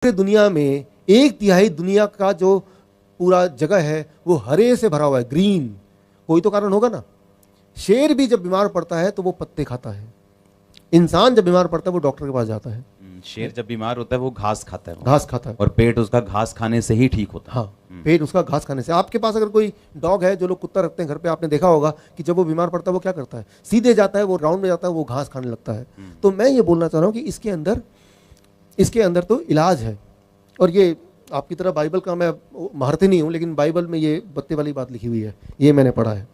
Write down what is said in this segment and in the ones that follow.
पूरे दुनिया में 1/3 दुनिया का जो पूरा जगह है वो हरे से भरा हुआ है, ग्रीन। कोई तो कारण होगा ना। शेर भी जब बीमार पड़ता है तो वो पत्ते खाता है, इंसान जब बीमार पड़ता है वो डॉक्टर के पास जाता है। शेर जब बीमार होता है वो घास खाता है, घास खाता है, और पेट उसका घास खाने से ही ठीक होता है। हाँ, पेट उसका घास खाने से। आपके पास अगर कोई डॉग है, जो लोग कुत्ता रखते हैं घर पे, आपने देखा होगा कि जब वो बीमार पड़ता है वो क्या करता है, सीधे जाता है, वो राउंड में जाता है, वो घास खाने लगता है। तो मैं ये बोलना चाह रहा हूँ कि इसके अंदर तो इलाज है। और ये आपकी तरह बाइबल का मैं महारथी नहीं हूँ, लेकिन बाइबल में ये बत्ते वाली बात लिखी हुई है, ये मैंने पढ़ा है।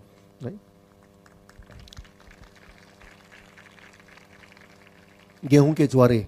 गेहूं के ज्वारे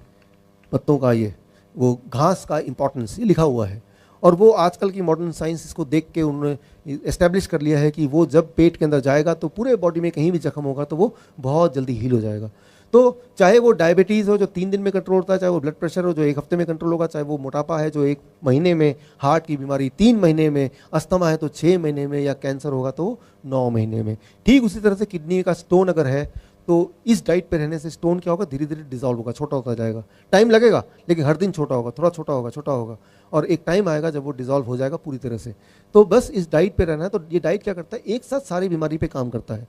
पत्तों का, ये वो घास का इंपॉर्टेंस ये लिखा हुआ है। और वो आजकल की मॉडर्न साइंस इसको देख के उन्होंने एस्टेब्लिश कर लिया है कि वो जब पेट के अंदर जाएगा तो पूरे बॉडी में कहीं भी जख्म होगा तो वो बहुत जल्दी हील हो जाएगा। तो चाहे वो डायबिटीज़ हो जो 3 दिन में कंट्रोल होता है, चाहे वो ब्लड प्रेशर हो जो 1 हफ्ते में कंट्रोल होगा, चाहे वो मोटापा है जो 1 महीने में, हार्ट की बीमारी 3 महीने में, अस्थमा है तो 6 महीने में, या कैंसर होगा तो 9 महीने में। ठीक उसी तरह से किडनी का स्टोन अगर है तो इस डाइट पे रहने से स्टोन क्या होगा, धीरे धीरे डिजॉल्व होगा, छोटा होता जाएगा। टाइम लगेगा लेकिन हर दिन छोटा होगा, थोड़ा छोटा होगा, छोटा होगा, और एक टाइम आएगा जब वो डिजॉल्व हो जाएगा पूरी तरह से। तो बस इस डाइट पे रहना है। तो ये डाइट क्या करता है, एक साथ सारी बीमारी पे काम करता है।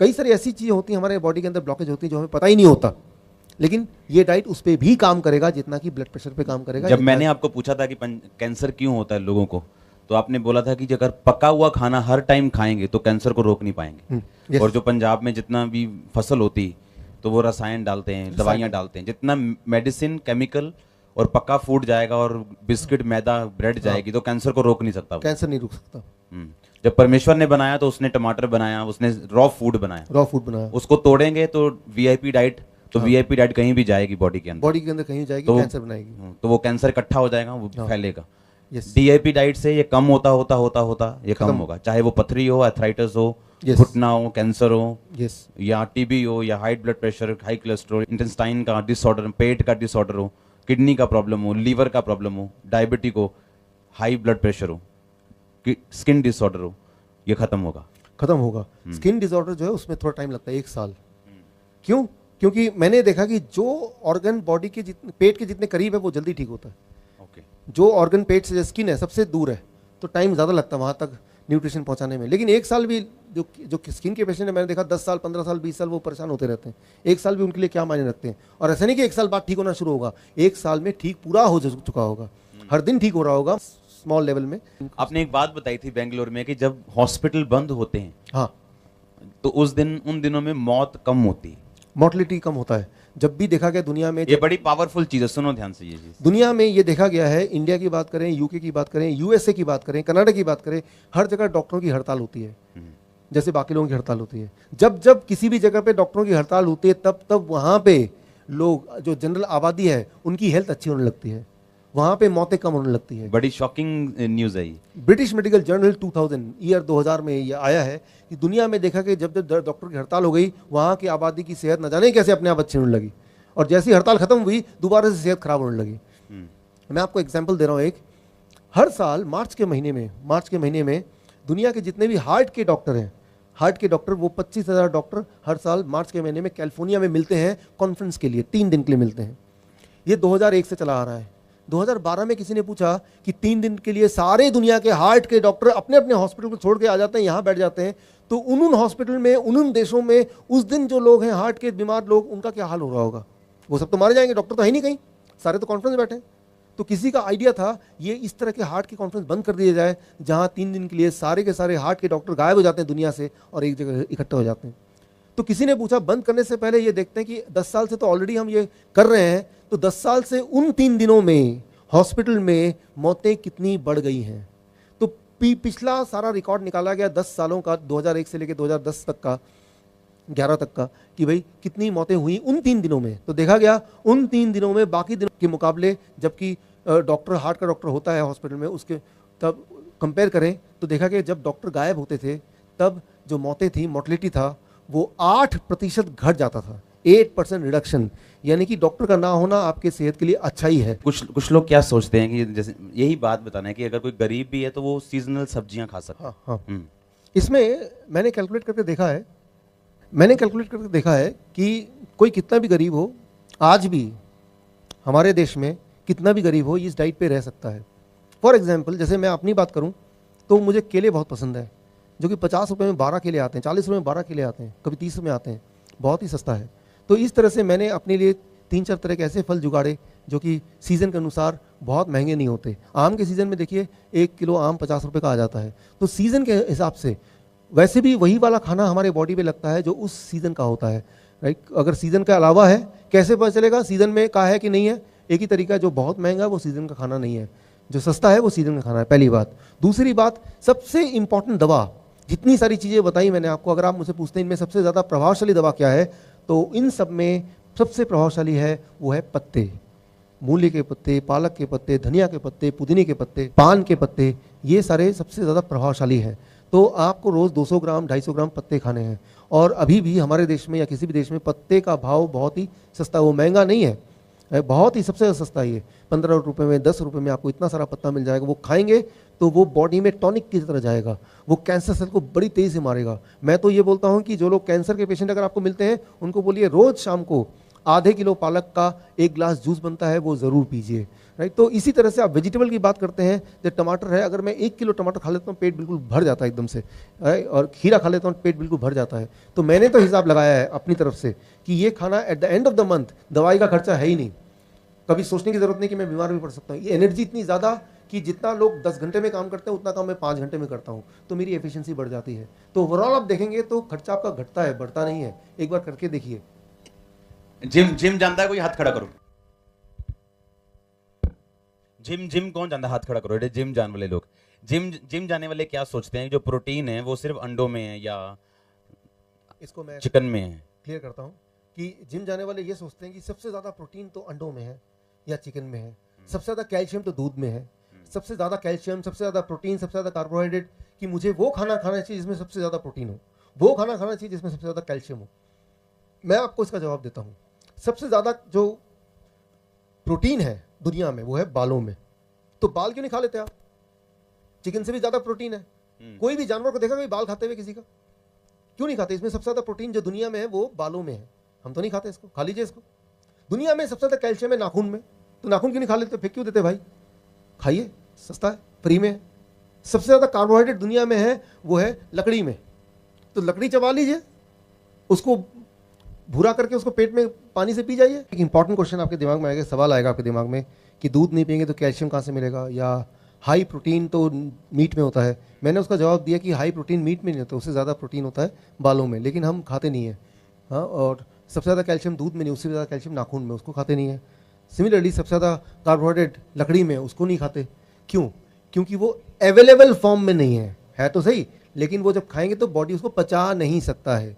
कई सारी ऐसी चीज़ें होती हैं हमारे बॉडी के अंदर, ब्लॉकेज होती है जो हमें पता ही नहीं होता, लेकिन ये डाइट उस पर भी काम करेगा जितना कि ब्लड प्रेशर पे काम करेगा। जब मैंने आपको पूछा था कि कैंसर क्यों होता है लोगों को, तो आपने बोला था कि अगर पका हुआ खाना हर टाइम खाएंगे तो कैंसर को रोक नहीं पाएंगे। और जो पंजाब में जितना भी फसल होती तो वो रसायन डालते हैं, दवाइयाँ डालते हैं, जितना मेडिसिन, केमिकल और पक्का फूड जाएगा और बिस्किट, मैदा, ब्रेड जाएगी तो कैंसर को रोक नहीं सकता। कैंसर नहीं रोक सकता। जब परमेश्वर ने बनाया तो उसने टमाटर बनाया, उसने रॉ फूड बनाया, उसको तोड़ेंगे तो वीआईपी डाइट, तो वीआईपी डाइट कहीं भी जाएगी बॉडी के अंदर कहीं जाएगी, तो कैंसर बनाएगी, तो वो कैंसर इकट्ठा हो जाएगा, वो फैलेगा। डीआईपी डाइट से ये कम होता ये कम होगा, चाहे वो पथरी हो, एथराइटिस हो, घुटना हो, कैंसर हो, या टीबी हो, या high blood pressure, high cholesterol, intestine का डिसऑर्डर, पेट का डिसऑर्डर हो, किडनी का प्रॉब्लम हो, लीवर का प्रॉब्लम हो, डायबिटिक हो, हाई ब्लड प्रेशर हो, स्किन डिसऑर्डर हो, ये खत्म होगा। स्किन डिसऑर्डर जो है उसमें थोड़ा टाइम लगता है, 1 साल। क्यों? क्योंकि मैंने देखा कि जो ऑर्गन बॉडी के पेट के जितने करीब है वो जल्दी ठीक होता है। जो ऑर्गन पेट से, स्किन है, सबसे दूर है तो टाइम ज़्यादा लगता है वहाँ तक न्यूट्रिशन पहुँचाने में। लेकिन 1 साल भी जो स्किन के पेशेंट है, मैंने देखा 10 साल, 15 साल, 20 साल वो परेशान होते रहते हैं। 1 साल भी उनके लिए क्या मायने रखते हैं। और ऐसा नहीं कि 1 साल बाद ठीक होना शुरू होगा, 1 साल में ठीक पूरा हो चुका होगा, हर दिन ठीक हो रहा होगा स्मॉल लेवल में। आपने एक बात बताई थी बेंगलोर में कि जब हॉस्पिटल बंद होते हैं, हाँ, तो उन दिनों में मौत कम होती है, मोर्टलिटी कम होता है। जब भी देखा गया दुनिया में, ये बड़ी पावरफुल चीज है, सुनो ध्यान से ये चीज। दुनिया में ये देखा गया है, इंडिया की बात करें, यूके की बात करें, यूएसए की बात करें, कनाडा की बात करें, हर जगह डॉक्टरों की हड़ताल होती है जैसे बाकी लोगों की हड़ताल होती है। जब किसी भी जगह पे डॉक्टरों की हड़ताल होती है तब वहाँ पे लोग, जो जनरल आबादी है, उनकी हेल्थ अच्छी होने लगती है, वहाँ पे मौतें कम होने लगती है। बड़ी शॉकिंग न्यूज़ है ये। ब्रिटिश मेडिकल जर्नल 2000 में ये आया है कि दुनिया में देखा कि जब डॉक्टर की हड़ताल हो गई, वहाँ की आबादी की सेहत न जाने कैसे अपने आप अच्छी होने लगी, और जैसी हड़ताल खत्म हुई दोबारा से सेहत खराब होने लगी। मैं आपको एग्जांपल दे रहा हूँ एक। हर साल मार्च के महीने में दुनिया के जितने भी हार्ट के डॉक्टर वो 25,000 डॉक्टर हर साल मार्च के महीने में कैलिफोर्निया में मिलते हैं कॉन्फ्रेंस के लिए, 3 दिन के लिए मिलते हैं। ये 2001 से चला आ रहा है। 2012 में किसी ने पूछा कि 3 दिन के लिए सारे दुनिया के हार्ट के डॉक्टर अपने अपने हॉस्पिटल को छोड़ के आ जाते हैं, यहाँ बैठ जाते हैं, तो उन हॉस्पिटल में, उन देशों में उस दिन जो लोग हैं हार्ट के बीमार लोग, उनका क्या हाल हो रहा होगा। वो सब तो मारे जाएंगे, डॉक्टर तो है नहीं कहीं, सारे तो कॉन्फ्रेंस में बैठे हैं। तो किसी का आइडिया था ये इस तरह के हार्ट के कॉन्फ्रेंस बंद कर दिए जाए, जहाँ 3 दिन के लिए सारे के सारे हार्ट के डॉक्टर गायब हो जाते हैं दुनिया से और एक जगह इकट्ठे हो जाते हैं। तो किसी ने पूछा बंद करने से पहले ये देखते हैं कि 10 साल से तो ऑलरेडी हम ये कर रहे हैं, तो 10 साल से उन 3 दिनों में हॉस्पिटल में मौतें कितनी बढ़ गई हैं। तो पिछला सारा रिकॉर्ड निकाला गया 10 सालों का, 2001 से लेकर 2010 तक का, 11 तक का, कि भाई कितनी मौतें हुई उन 3 दिनों में। तो देखा गया उन 3 दिनों में बाकी दिनों के मुकाबले, जबकि डॉक्टर, हार्ट का डॉक्टर होता है हॉस्पिटल में, उसके तब कंपेयर करें तो देखा गया जब डॉक्टर गायब होते थे तब जो मौतें थी, मोर्टलिटी था, वो 8% घट जाता था, 8% रिडक्शन। यानी कि डॉक्टर का ना होना आपके सेहत के लिए अच्छा ही है। कुछ लोग क्या सोचते हैं कि जैसे यही बात बताना है कि अगर कोई गरीब भी है तो वो सीजनल सब्जियां खा सकता है। हाँ। इसमें मैंने कैलकुलेट करके देखा है कि कोई कितना भी गरीब हो, आज भी हमारे देश में कितना भी गरीब हो इस डाइट पे रह सकता है। फॉर एग्जाम्पल जैसे मैं अपनी बात करूँ तो मुझे केले बहुत पसंद है, जो कि 50 रुपये में 12 केले आते हैं, 40 रुपये में 12 केले आते हैं, कभी 30 में आते हैं, बहुत ही सस्ता है। तो इस तरह से मैंने अपने लिए 3-4 तरह के ऐसे फल जुगाड़े जो कि सीज़न के अनुसार बहुत महंगे नहीं होते। आम के सीज़न में देखिए 1 किलो आम 50 रुपये का आ जाता है। तो सीज़न के हिसाब से वैसे भी वही वाला खाना हमारे बॉडी पे लगता है जो उस सीज़न का होता है, राइट। अगर सीज़न के अलावा है कैसे पता चलेगा सीज़न में का है कि नहीं है? एक ही तरीका, जो बहुत महंगा है वो सीज़न का खाना नहीं है, जो सस्ता है वो सीज़न का खाना है, पहली बात। दूसरी बात, सबसे इंपॉर्टेंट दवा, जितनी सारी चीज़ें बताई मैंने आपको, अगर आप मुझे पूछते हैं इनमें सबसे ज़्यादा प्रभावशाली दवा क्या है, तो इन सब में सबसे प्रभावशाली है वो है पत्ते। मूली के पत्ते, पालक के पत्ते, धनिया के पत्ते, पुदीने के पत्ते, पान के पत्ते, ये सारे सबसे ज़्यादा प्रभावशाली हैं। तो आपको रोज़ 200 ग्राम 250 ग्राम पत्ते खाने हैं। और अभी भी हमारे देश में या किसी भी देश में पत्ते का भाव बहुत ही सस्ता, वो महंगा नहीं है, बहुत ही सबसे सस्ता ही है। 15 रुपये में 10 रुपये में आपको इतना सारा पत्ता मिल जाएगा। वो खाएंगे तो वो बॉडी में टॉनिक की तरह जाएगा, वो कैंसर सेल को बड़ी तेज़ी से मारेगा। मैं तो ये बोलता हूँ कि जो लोग कैंसर के पेशेंट अगर आपको मिलते हैं उनको बोलिए रोज़ शाम को आधे किलो पालक का 1 गिलास जूस बनता है वो ज़रूर पीजिए, राइट। तो इसी तरह से आप वेजिटेबल की बात करते हैं, जो टमाटर है, अगर मैं 1 किलो टमाटर खा लेता हूँ पेट बिल्कुल भर जाता है एकदम से, और खीरा खा लेता हूँ पेट बिल्कुल भर जाता है। तो मैंने तो हिसाब लगाया है अपनी तरफ से कि ये खाना at the end of the month दवाई का खर्चा है ही नहीं, कभी सोचने की जरूरत नहीं कि मैं बीमार भी पड़ सकता हूँ। ये एनर्जी इतनी ज़्यादा कि जितना लोग 10 घंटे में काम करते हैं उतना काम मैं 5 घंटे में करता हूँ, तो मेरी एफिशिएंसी बढ़ जाती है। तो ओवरऑल आप देखेंगे तो खर्चा आपका घटता है, बढ़ता नहीं है। एक बार करके देखिए। जिम जानता है कोई? हाथ खड़ा करो। जिम कौन जानता है? हाथ खड़ा करो। जिम जाने वाले लोग, जिम जाने वाले क्या सोचते हैं जो प्रोटीन है वो सिर्फ अंडों में है या इसको मैं चिकन में है? क्लियर करता हूँ कि जिम जाने वाले ये सोचते हैं कि सबसे ज़्यादा प्रोटीन तो अंडों में है या चिकन में है, सबसे ज़्यादा कैल्शियम तो दूध में है, सबसे ज़्यादा कैल्शियम, सबसे ज़्यादा प्रोटीन, सबसे ज़्यादा कार्बोहाइड्रेट, कि मुझे वो खाना खाना चाहिए जिसमें सबसे ज़्यादा प्रोटीन हो, वो खाना खाना चाहिए जिसमें सबसे ज़्यादा कैल्शियम हो। मैं आपको इसका जवाब देता हूँ। सबसे ज़्यादा जो प्रोटीन है दुनिया में वो है बालों में। तो बाल क्यों नहीं खा लेते आप? चिकन से भी ज़्यादा प्रोटीन है। कोई भी जानवर को देखा कोई बाल खाते हुए किसी का? क्यों नहीं खाते? इसमें सबसे ज़्यादा प्रोटीन जो दुनिया में है वो बालों में है। हम तो नहीं खाते इसको, खा लीजिए इसको। दुनिया में सबसे ज़्यादा कैल्शियम है नाखून में, तो नाखून क्यों नहीं खा लेते? फेंक क्यों देते भाई? खाइए, सस्ता है, फ्री में है। सबसे ज़्यादा कार्बोहाइड्रेट दुनिया में है वो है लकड़ी में, तो लकड़ी चबा लीजिए, उसको भूरा करके उसको पेट में पानी से पी जाइए। एक इंपॉर्टेंट क्वेश्चन आपके दिमाग में आएगा, सवाल आएगा आपके दिमाग में कि दूध नहीं पियेंगे तो कैल्शियम कहाँ से मिलेगा, या हाई प्रोटीन तो मीट में होता है। मैंने उसका जवाब दिया कि हाई प्रोटीन मीट में नहीं होता, उससे ज़्यादा प्रोटीन होता है बालों में, लेकिन हम खाते नहीं हैं। हाँ, और सबसे ज़्यादा कैल्शियम दूध में नहीं, उससे ज़्यादा कैल्शियम नाखून में, उसको खाते नहीं है। सिमिलरली सबसे ज़्यादा कार्बोहाइड्रेट लकड़ी में, उसको नहीं खाते। क्यों? क्योंकि वो अवेलेबल फॉर्म में नहीं है तो सही, लेकिन वो जब खाएंगे तो बॉडी उसको पचा नहीं सकता है।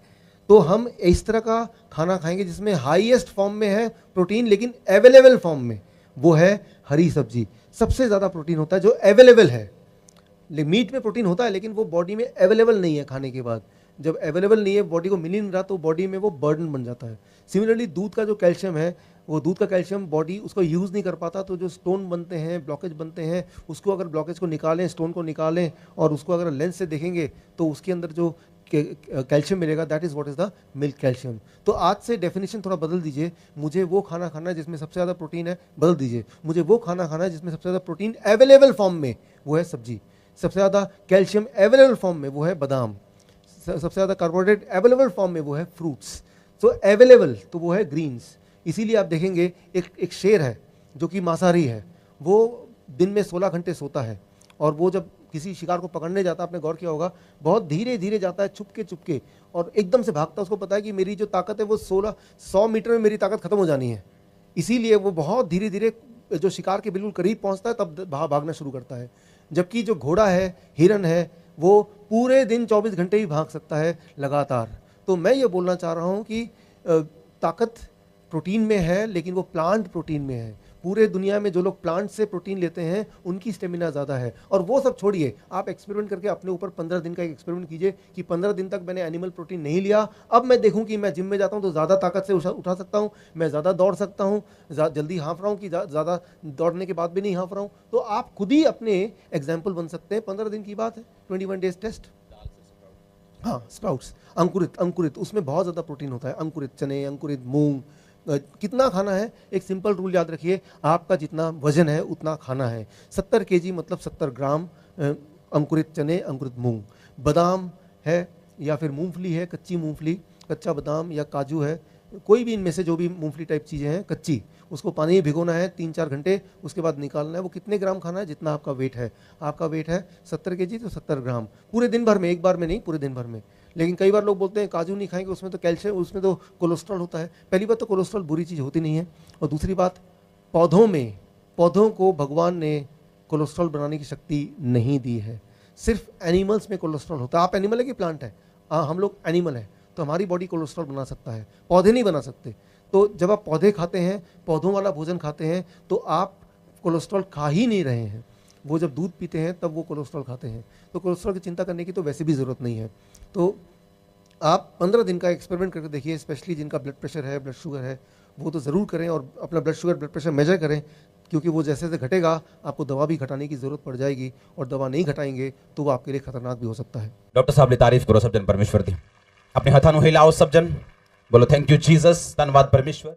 तो हम इस तरह का खाना खाएंगे जिसमें हाईएस्ट फॉर्म में है प्रोटीन लेकिन अवेलेबल फॉर्म में, वो है हरी सब्जी। सबसे ज़्यादा प्रोटीन होता है जो अवेलेबल है। मीट में प्रोटीन होता है लेकिन वो बॉडी में अवेलेबल नहीं है खाने के बाद। जब अवेलेबल नहीं है, बॉडी को मिल ही नहीं रहा, तो बॉडी में वो बर्डन बन जाता है। सिमिलरली दूध का जो कैल्शियम है, वो दूध का कैल्शियम बॉडी उसको यूज़ नहीं कर पाता, तो जो स्टोन बनते हैं, ब्लॉकेज बनते हैं, उसको अगर ब्लॉकेज को निकालें, स्टोन को निकालें और उसको अगर लेंस से देखेंगे तो उसके अंदर जो कैल्शियम मिलेगा, that is what is the milk calcium. तो आज से डेफिनेशन थोड़ा बदल दीजिए। मुझे वो खाना खाना है जिसमें सबसे ज़्यादा प्रोटीन है, बदल दीजिए। मुझे वो खाना खाना है जिसमें सबसे ज़्यादा प्रोटीन अवेलेबल फॉर्म में, वो है सब्जी। सबसे ज़्यादा कैल्शियम अवेलेबल फॉर्म में, वो है बादाम। सबसे ज़्यादा कार्बोहाइड्रेट अवेलेबल फॉर्म में, वो है फ्रूट्स। तो अवेलेबल तो वो है ग्रीन्स। इसीलिए आप देखेंगे एक शेर है जो कि मांसाहारी है, वो दिन में 16 घंटे सोता है, और वो जब किसी शिकार को पकड़ने जाता है, आपने गौर किया होगा, बहुत धीरे धीरे जाता है, चुपके चुपके, और एकदम से भागता है। उसको पता है कि मेरी जो ताकत है वो 100 मीटर में मेरी ताकत खत्म हो जानी है, इसीलिए वो बहुत धीरे धीरे जो शिकार के बिल्कुल करीब पहुंचता है तब भागना शुरू करता है। जबकि जो घोड़ा है, हिरन है, वो पूरे दिन 24 घंटे ही भाग सकता है लगातार। तो मैं ये बोलना चाह रहा हूँ कि ताकत प्रोटीन में है, लेकिन वो प्लांट प्रोटीन में है। पूरे दुनिया में जो लोग प्लांट से प्रोटीन लेते हैं उनकी स्टेमिना ज़्यादा है। और वो सब छोड़िए, आप एक्सपेरिमेंट करके अपने ऊपर 15 दिन का एक एक्सपेरिमेंट कीजिए कि 15 दिन तक मैंने एनिमल प्रोटीन नहीं लिया, अब मैं देखूं कि मैं जिम में जाता हूं तो ज़्यादा ताकत से उठा सकता हूं, मैं ज़्यादा दौड़ सकता हूं, जल्दी हाँफ रहा हूं कि ज़्यादा दौड़ने के बाद भी नहीं हाँफ रहा हूं। तो आप खुद ही अपने एग्जाम्पल बन सकते हैं। 15 दिन की बात है, 21 डेज टेस्ट। हाँ, स्प्राउट्स, अंकुरित, उसमें बहुत ज़्यादा प्रोटीन होता है। अंकुरित चने, अंकुरित मूंग, कितना खाना है, एक सिंपल रूल याद रखिए, आपका जितना वजन है उतना खाना है। 70 केजी मतलब 70 ग्राम अंकुरित चने, अंकुरित मूंग, बादाम है या फिर मूंगफली है, कच्ची मूंगफली, कच्चा बादाम या काजू है, कोई भी इनमें से जो भी मूंगफली टाइप चीज़ें हैं कच्ची, उसको पानी में भिगोना है 3-4 घंटे, उसके बाद निकालना है। वो कितने ग्राम खाना है, जितना आपका वेट है। आपका वेट है 70 केजी तो 70 ग्राम पूरे दिन भर में, एक बार में नहीं, पूरे दिन भर में। लेकिन कई बार लोग बोलते हैं काजू नहीं खाएंगे, उसमें तो कैल्शियम, उसमें तो कोलेस्ट्रॉल होता है। पहली बात तो कोलेस्ट्रॉल बुरी चीज़ होती नहीं है, और दूसरी बात पौधों को भगवान ने कोलेस्ट्रॉल बनाने की शक्ति नहीं दी है, सिर्फ एनिमल्स में कोलेस्ट्रॉल होता है। आप एनिमल है कि प्लांट है? हम लोग एनिमल हैं, तो हमारी बॉडी कोलेस्ट्रॉल बना सकता है, पौधे नहीं बना सकते। तो जब आप पौधे खाते हैं, पौधों वाला भोजन खाते हैं, तो आप कोलेस्ट्रॉल खा ही नहीं रहे हैं। वो जब दूध पीते हैं तब वो कोलेस्ट्रॉल खाते हैं, तो कोलेस्ट्रॉल की चिंता करने की तो वैसे भी ज़रूरत नहीं है। तो आप 15 दिन का एक्सपेरिमेंट करके देखिए, स्पेशली जिनका ब्लड प्रेशर है, ब्लड शुगर है, वो तो ज़रूर करें और अपना blood sugar, blood pressure measure करें, क्योंकि वो जैसे जैसे घटेगा आपको दवा भी घटाने की ज़रूरत पड़ जाएगी, और दवा नहीं घटाएंगे तो वो आपके लिए खतरनाक भी हो सकता है। डॉक्टर साहब ने तारीफ करो सब जन परमेश्वर दी, अपने हथां नूं हिलाओ सब जन, बोलो थैंक यू जीसस, धन्यवाद परमेश्वर।